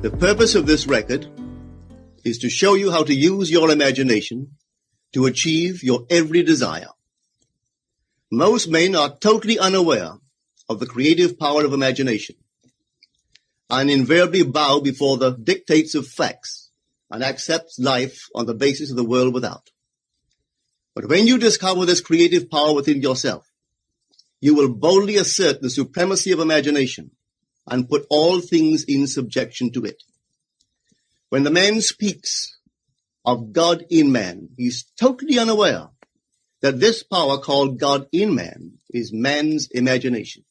The purpose of this record is to show you how to use your imagination to achieve your every desire. Most men are totally unaware of the creative power of imagination and invariably bow before the dictates of facts and accept life on the basis of the world without. But when you discover this creative power within yourself, you will boldly assert the supremacy of imagination and put all things in subjection to it. When the man speaks of God in man, he is totally unaware that this power called God in man is man's imagination.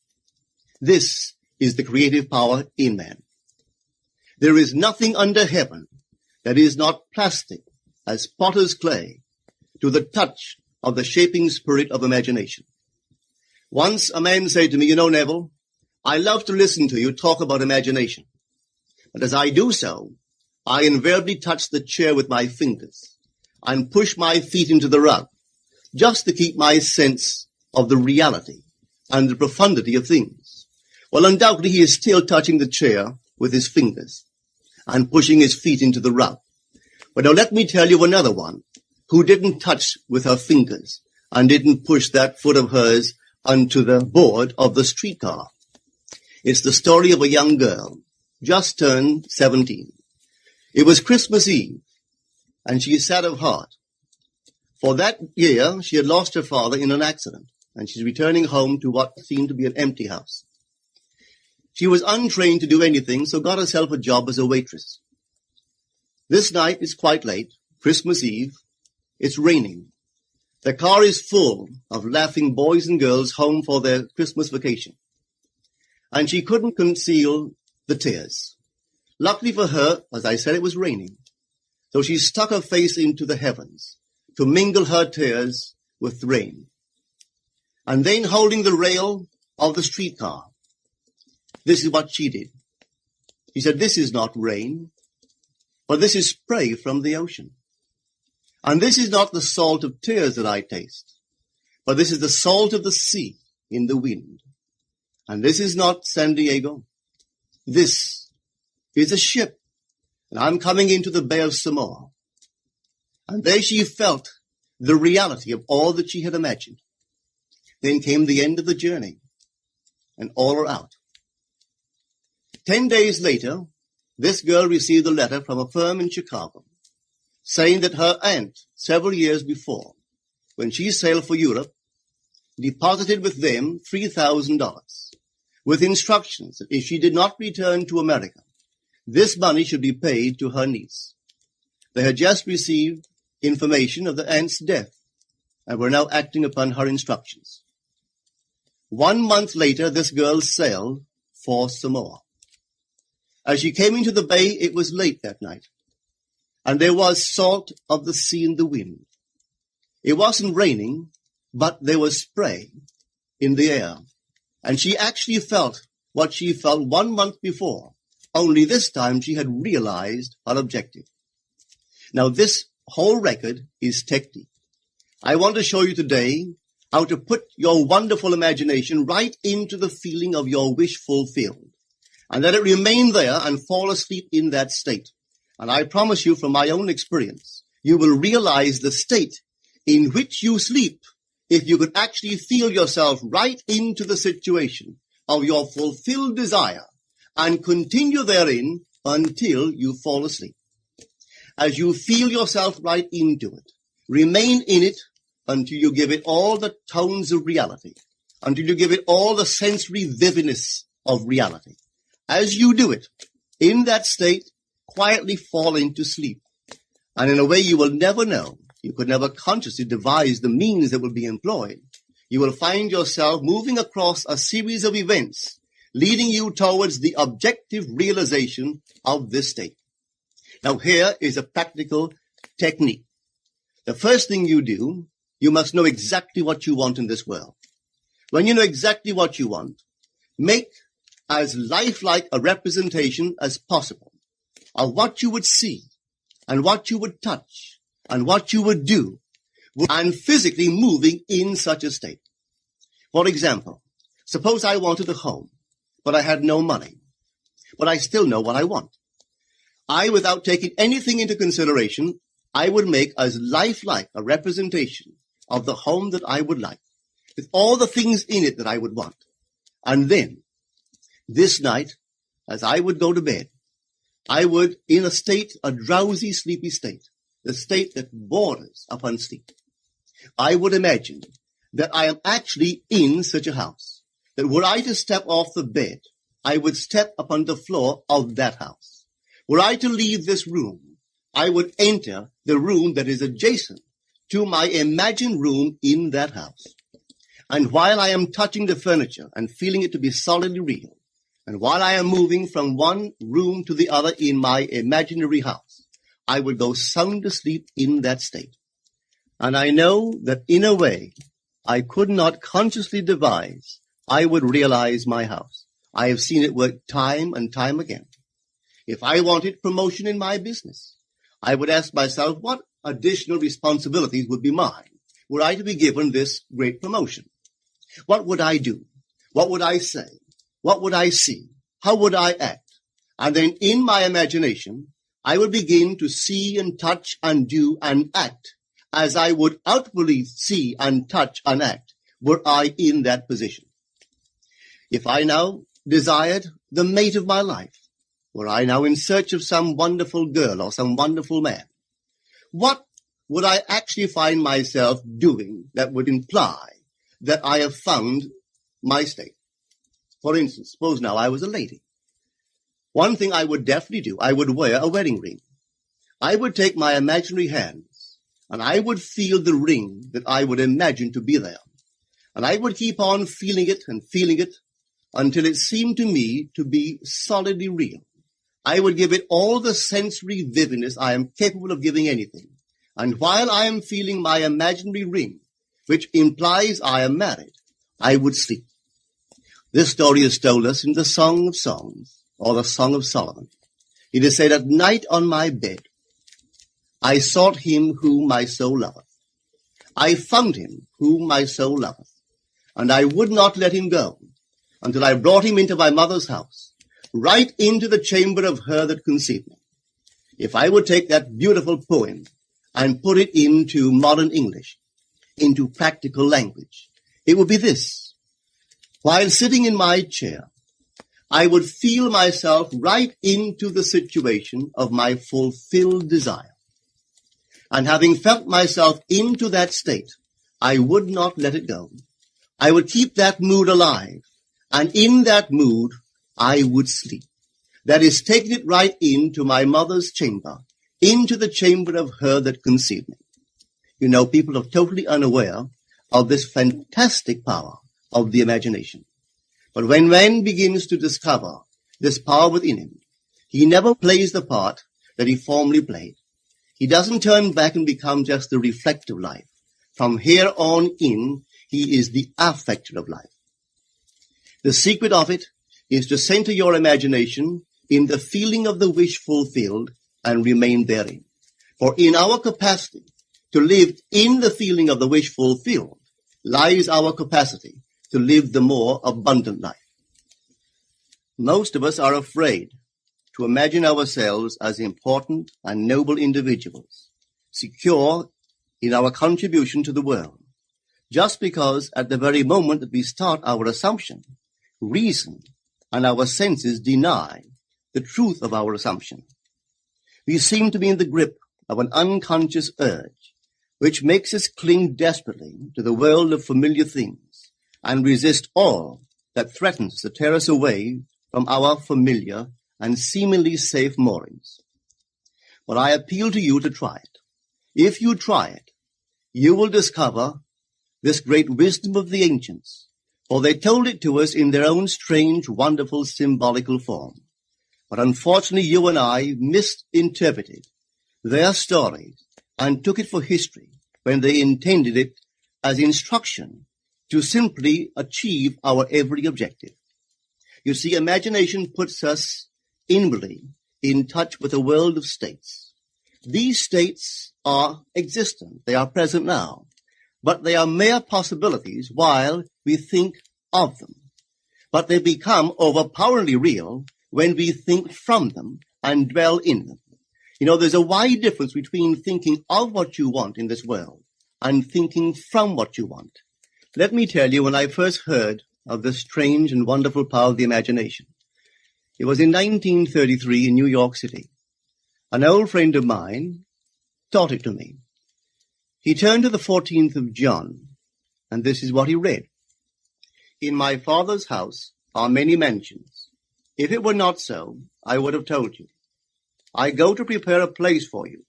This is the creative power in man. There is nothing under heaven that is not plastic as potter's clay to the touch of the shaping spirit of imagination. Once a man said to me, "You know, Neville, I love to listen to you talk about imagination. But as I do so, I invariably touch the chair with my fingers and push my feet into the rug just to keep my sense of the reality and the profundity of things." Well, undoubtedly, he is still touching the chair with his fingers and pushing his feet into the rug. But now let me tell you another one who didn't touch with her fingers and didn't push that foot of hers onto the board of the streetcar. It's the story of a young girl, just turned 17. It was Christmas Eve, and she is sad of heart. For that year, she had lost her father in an accident, and she's returning home to what seemed to be an empty house. She was untrained to do anything, so got herself a job as a waitress. This night is quite late, Christmas Eve. It's raining. The car is full of laughing boys and girls home for their Christmas vacation. And she couldn't conceal the tears. Luckily for her, as I said, it was raining. So she stuck her face into the heavens to mingle her tears with the rain. And then holding the rail of the streetcar, this is what she did. She said, "This is not rain, but this is spray from the ocean. And this is not the salt of tears that I taste, but this is the salt of the sea in the wind. And this is not San Diego. This is a ship, and I'm coming into the Bay of Samoa." And there she felt the reality of all that she had imagined. Then came the end of the journey, and all are out. 10 days later, this girl received a letter from a firm in Chicago saying that her aunt, several years before, when she sailed for Europe, deposited with them $3,000 with instructions that if she did not return to America, this money should be paid to her niece. They had just received information of the aunt's death and were now acting upon her instructions. 1 month later, this girl sailed for Samoa. As she came into the bay, it was late that night, and there was salt of the sea in the wind. It wasn't raining, but there was spray in the air, and she actually felt what she felt 1 month before, only this time she had realized her objective. Now, this whole record is technique. I want to show you today how to put your wonderful imagination right into the feeling of your wish fulfilled, and let it remain there and fall asleep in that state. And I promise you from my own experience, you will realize the state in which you sleep if you could actually feel yourself right into the situation of your fulfilled desire and continue therein until you fall asleep. As you feel yourself right into it, remain in it until you give it all the tones of reality, until you give it all the sensory vividness of reality. As you do it, in that state, quietly fall into sleep. And in a way you will never know, you could never consciously devise the means that will be employed, you will find yourself moving across a series of events leading you towards the objective realization of this state. Now here is a practical technique. The first thing you do, you must know exactly what you want in this world. When you know exactly what you want, make as lifelike a representation as possible of what you would see and what you would touch and what you would do and physically moving in such a state. For example, suppose I wanted a home, but I had no money, but I still know what I want. without taking anything into consideration, I would make as lifelike a representation of the home that I would like, with all the things in it that I would want. And then, this night, as I would go to bed, I would, in a drowsy, sleepy state, the state that borders upon sleep, I would imagine that I am actually in such a house, that were I to step off the bed, I would step upon the floor of that house. Were I to leave this room, I would enter the room that is adjacent to my imagined room in that house. And while I am touching the furniture and feeling it to be solidly real, and while I am moving from one room to the other in my imaginary house, I would go sound asleep in that state. And I know that in a way I could not consciously devise, I would realize my house. I have seen it work time and time again. If I wanted promotion in my business, I would ask myself what additional responsibilities would be mine were I to be given this great promotion. What would I do? What would I say? What would I see? How would I act? And then in my imagination, I would begin to see and touch and do and act as I would outwardly see and touch and act were I in that position. If I now desired the mate of my life, were I now in search of some wonderful girl or some wonderful man, what would I actually find myself doing that would imply that I have found my state? For instance, suppose now I was a lady. One thing I would definitely do, I would wear a wedding ring. I would take my imaginary hands and I would feel the ring that I would imagine to be there. And I would keep on feeling it until it seemed to me to be solidly real. I would give it all the sensory vividness I am capable of giving anything. And while I am feeling my imaginary ring, which implies I am married, I would sleep. This story is told us in the Song of Songs, or the Song of Solomon. It is said, "At night on my bed, I sought him whom my soul loveth. I found him whom my soul loveth, and I would not let him go until I brought him into my mother's house, right into the chamber of her that conceived me." If I would take that beautiful poem and put it into modern English, into practical language, it would be this. While sitting in my chair, I would feel myself right into the situation of my fulfilled desire. And having felt myself into that state, I would not let it go. I would keep that mood alive. And in that mood, I would sleep. That is, taking it right into my mother's chamber, into the chamber of her that conceived me. You know, people are totally unaware of this fantastic power of the imagination. But when man begins to discover this power within him, he never plays the part that he formerly played. He doesn't turn back and become just the reflective life. From here on in, he is the affecter of life. The secret of it is to center your imagination in the feeling of the wish fulfilled and remain therein. For in our capacity to live in the feeling of the wish fulfilled lies our capacity to live the more abundant life. Most of us are afraid to imagine ourselves as important and noble individuals, secure in our contribution to the world, just because at the very moment that we start our assumption, reason and our senses deny the truth of our assumption. We seem to be in the grip of an unconscious urge, which makes us cling desperately to the world of familiar things and resist all that threatens to tear us away from our familiar and seemingly safe moorings. But I appeal to you to try it. If you try it, you will discover this great wisdom of the ancients, for they told it to us in their own strange, wonderful, symbolical form. But unfortunately, you and I misinterpreted their stories and took it for history when they intended it as instruction to simply achieve our every objective. You see, imagination puts us inwardly in touch with a world of states. These states are existent. They are present now, but they are mere possibilities while we think of them. But they become overpoweringly real when we think from them and dwell in them. You know, there's a wide difference between thinking of what you want in this world and thinking from what you want. Let me tell you, when I first heard of the strange and wonderful power of the imagination, it was in 1933 in New York City. An old friend of mine taught it to me. He turned to the 14th of John, and this is what he read. In my Father's house are many mansions. If it were not so, I would have told you. I go to prepare a place for you.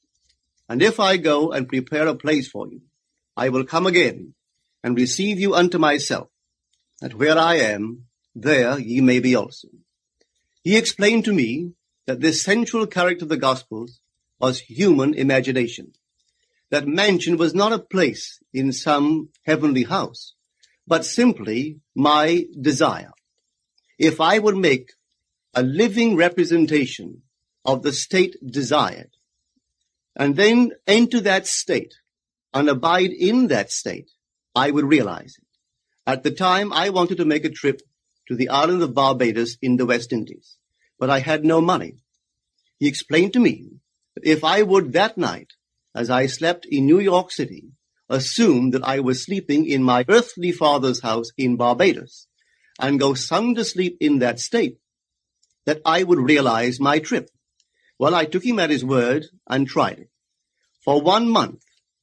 And if I go and prepare a place for you, I will come again and receive you unto myself, that where I am, there ye may be also. He explained to me that this central character of the Gospels was human imagination. That mansion was not a place in some heavenly house, but simply my desire. If I would make a living representation of the state desired, and then enter that state and abide in that state, I would realize it. At the time, I wanted to make a trip to the island of Barbados in the West Indies, but I had no money. He explained to me that if I would that night, as I slept in New York City, assume that I was sleeping in my earthly father's house in Barbados, and go sound asleep in that state, that I would realize my trip. Well, I took him at his word and tried it. For 1 month,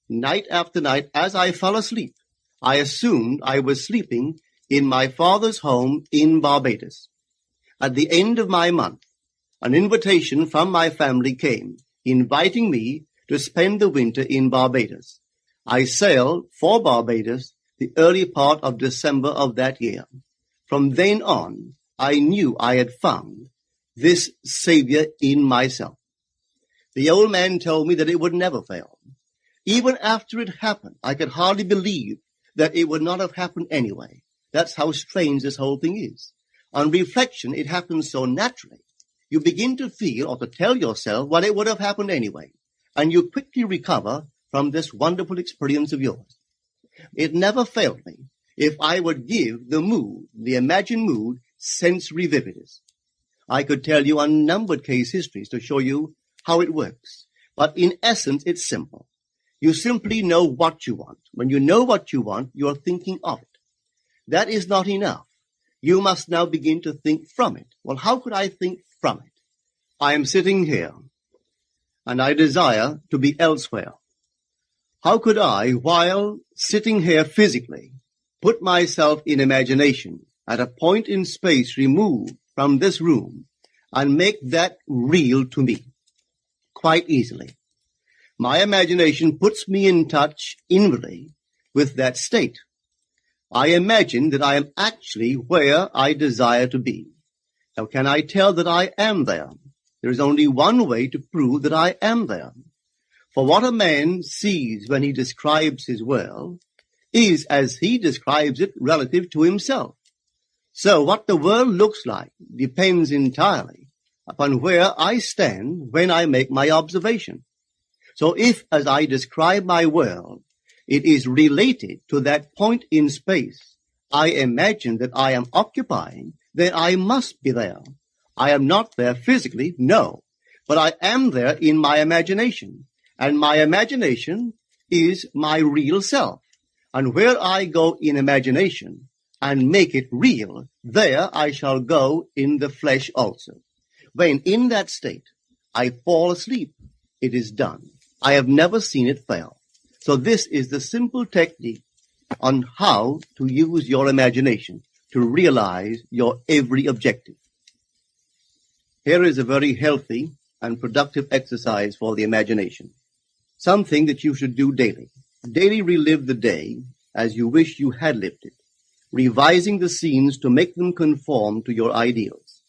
night after night, as I fell asleep, I assumed I was sleeping in my father's home in Barbados. At the end of my month, an invitation from my family came, inviting me to spend the winter in Barbados. I sailed for Barbados the early part of December of that year. From then on, I knew I had found this Savior in myself. The old man told me that it would never fail. Even after it happened, I could hardly believe that it would not have happened anyway. That's how strange this whole thing is. On reflection, it happens so naturally. You begin to feel or to tell yourself, well, it would have happened anyway. And you quickly recover from this wonderful experience of yours. It never failed me if I would give the mood, the imagined mood, sensory vividness. I could tell you unnumbered case histories to show you how it works. But in essence, it's simple. You simply know what you want. When you know what you want, you're thinking of it. That is not enough. You must now begin to think from it. Well, how could I think from it? I am sitting here, and I desire to be elsewhere. How could I, while sitting here physically, put myself in imagination at a point in space removed from this room and make that real to me? Quite easily. My imagination puts me in touch inwardly with that state. I imagine that I am actually where I desire to be. Now, can I tell that I am there? There is only one way to prove that I am there. For what a man sees when he describes his world is as he describes it relative to himself. So what the world looks like depends entirely upon where I stand when I make my observation. So if, as I describe my world, it is related to that point in space I imagine that I am occupying, then I must be there. I am not there physically, no, but I am there in my imagination. And my imagination is my real self. And where I go in imagination and make it real, there I shall go in the flesh also. When in that state I fall asleep, it is done. I have never seen it fail. So this is the simple technique on how to use your imagination to realize your every objective. Here is a very healthy and productive exercise for the imagination. Something that you should do daily. Daily relive the day as you wish you had lived it, revising the scenes to make them conform to your ideals.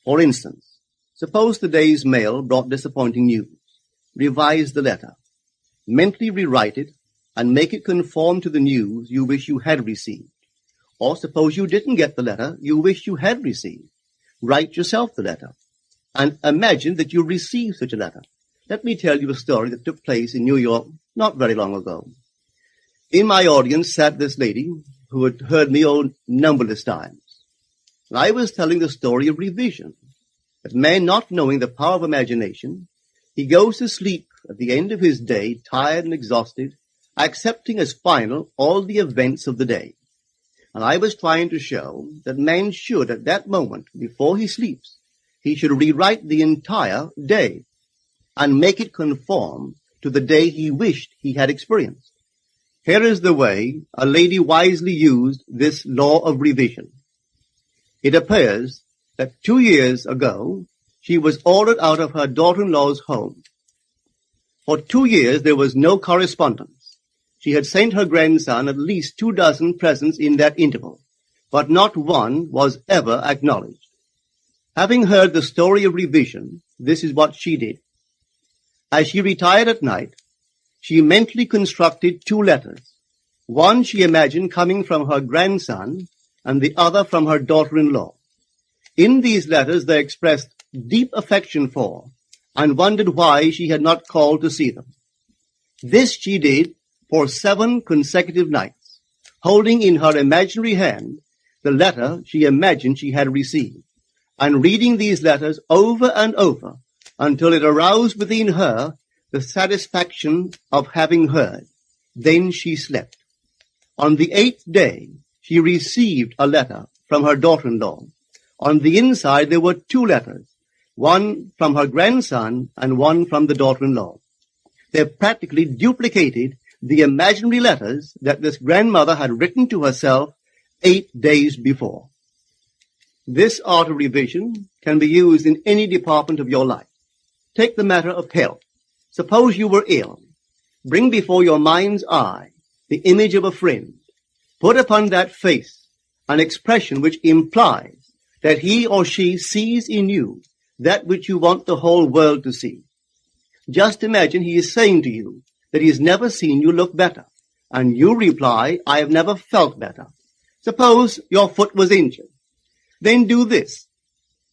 For instance, suppose the day's mail brought disappointing news. Revise the letter. Mentally rewrite it and make it conform to the news you wish you had received. Or suppose you didn't get the letter you wish you had received. Write yourself the letter and imagine that you received such a letter. Let me tell you a story that took place in New York not very long ago. In my audience sat this lady who had heard me numberless times. And I was telling the story of revision. that man, not knowing the power of imagination, he goes to sleep at the end of his day, tired and exhausted, accepting as final all the events of the day. And I was trying to show that man should, at that moment, before he sleeps, he should rewrite the entire day and make it conform to the day he wished he had experienced. Here is the way a lady wisely used this law of revision. It appears that 2 years ago, she was ordered out of her daughter-in-law's home. For 2 years, there was no correspondence. She had sent her grandson at least 24 presents in that interval, but not one was ever acknowledged. Having heard the story of revision, this is what she did. As she retired at night, she mentally constructed 2 letters. One she imagined coming from her grandson, and the other from her daughter-in-law. In these letters they expressed deep affection for, and wondered why she had not called to see them. This she did for 7 consecutive nights, holding in her imaginary hand the letter she imagined she had received, and reading these letters over and over until it aroused within her the satisfaction of having heard. Then she slept. On the 8th day, she received a letter from her daughter-in-law. On the inside there were 2 letters, one from her grandson and one from the daughter-in-law. They practically duplicated the imaginary letters that this grandmother had written to herself 8 days before. This art of revision can be used in any department of your life. Take the matter of health. Suppose you were ill. Bring before your mind's eye the image of a friend. Put upon that face an expression which implies that he or she sees in you that which you want the whole world to see. Just imagine he is saying to you that he has never seen you look better, and you reply, I have never felt better. Suppose your foot was injured. Then do this.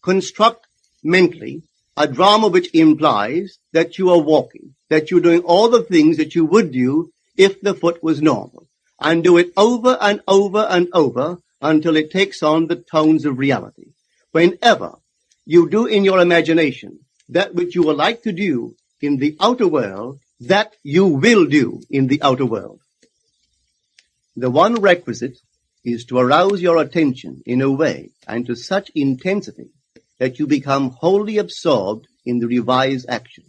Construct mentally a drama which implies that you are walking, that you're doing all the things that you would do if the foot was normal, and do it over and over and over until it takes on the tones of reality. Whenever you do in your imagination that which you would like to do in the outer world, that you will do in the outer world. The one requisite is to arouse your attention in a way and to such intensity that you become wholly absorbed in the revised action.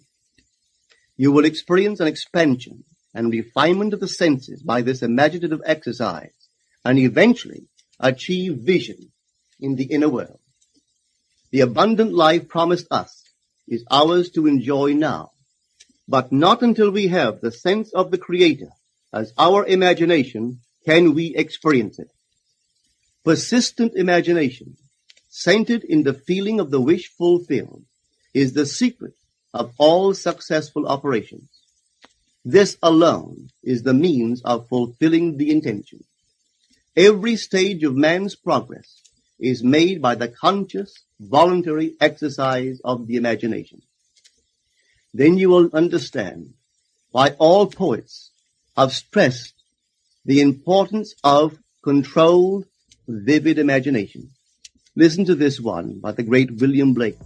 You will experience an expansion and refinement of the senses by this imaginative exercise, and eventually achieve vision in the inner world. The abundant life promised us is ours to enjoy now, but not until we have the sense of the Creator as our imagination can we experience it. Persistent imagination, centered in the feeling of the wish fulfilled, is the secret of all successful operations. This alone is the means of fulfilling the intention. Every stage of man's progress is made by the conscious, voluntary exercise of the imagination. Then you will understand why all poets have stressed the importance of controlled, vivid imagination. Listen to this one by the great William Blake.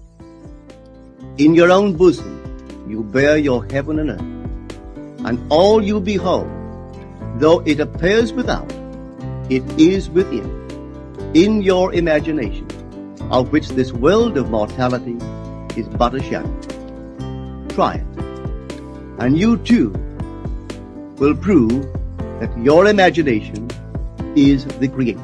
In your own bosom you bear your heaven and earth, and all you behold, though it appears without, it is within, in your imagination, of which this world of mortality is but a shadow. Try it, and you too will prove that your imagination is the Creator.